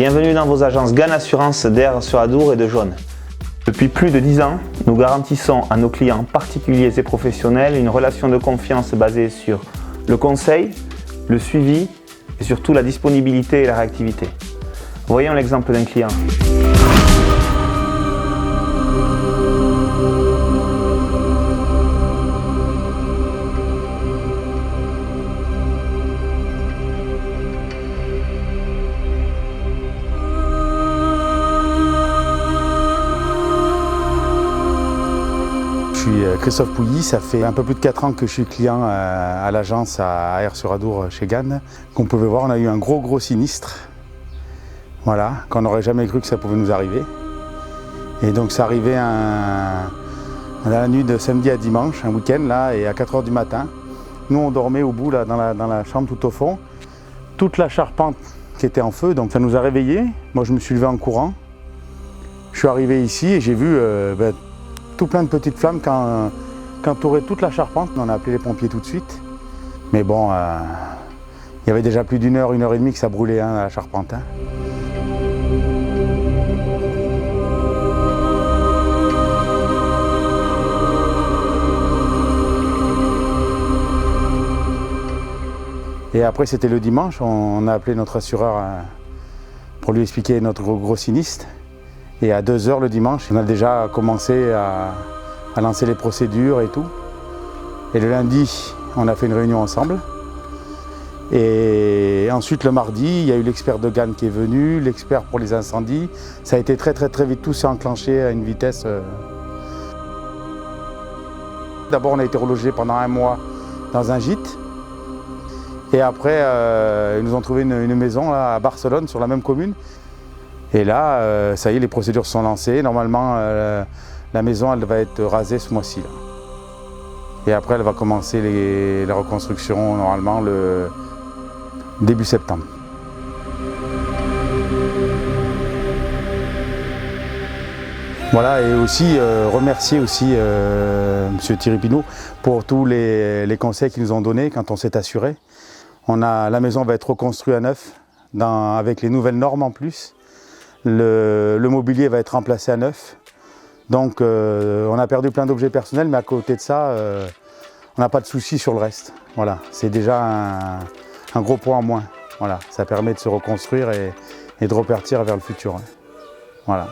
Bienvenue dans vos agences GAN Assurance d'Aire-sur-Adour et de Jaune. Depuis plus de 10 ans, nous garantissons à nos clients particuliers et professionnels une relation de confiance basée sur le conseil, le suivi et surtout la disponibilité et la réactivité. Voyons l'exemple d'un client. Je suis Christophe Pouilly, ça fait un peu plus de 4 ans que je suis client à l'agence à Aire-sur-Adour chez GAN. Comme vous pouvez voir, on a eu un gros sinistre, voilà, qu'on n'aurait jamais cru que ça pouvait nous arriver. Et donc ça arrivait dans la nuit de samedi à dimanche, un week-end là, et à 4 h du matin. Nous on dormait au bout là, dans la chambre tout au fond. Toute la charpente qui était en feu, donc ça nous a réveillés. Moi je me suis levé en courant. Je suis arrivé ici et j'ai vu tout plein de petites flammes quand entourait toute la charpente. On a appelé les pompiers tout de suite. Mais bon, il y avait déjà plus d'1 heure, 1 heure et demie que ça brûlait la charpente. Et après c'était le dimanche, on a appelé notre assureur pour lui expliquer notre gros sinistre. Et à 2 h le dimanche, on a déjà commencé à lancer les procédures et tout. Et le lundi, on a fait une réunion ensemble. Et ensuite le mardi, il y a eu l'expert de GAN qui est venu, l'expert pour les incendies. Ça a été très vite, tout s'est enclenché à une vitesse. D'abord on a été relogé pendant 1 mois dans un gîte. Et après, ils nous ont trouvé une maison là, à Barcelone, sur la même commune. Et là, ça y est, les procédures sont lancées. Normalement, la maison elle va être rasée ce mois-ci. Et après, elle va commencer la reconstruction, normalement, le début septembre. Voilà, et aussi remercier aussi M. Thierry Pinault pour tous les conseils qu'ils nous ont donnés quand on s'est assuré. La maison va être reconstruite à neuf, avec les nouvelles normes en plus. Le mobilier va être remplacé à neuf. Donc on a perdu plein d'objets personnels, mais à côté de ça, on n'a pas de soucis sur le reste. Voilà, c'est déjà un gros point en moins. Voilà, ça permet de se reconstruire et de repartir vers le futur. Voilà.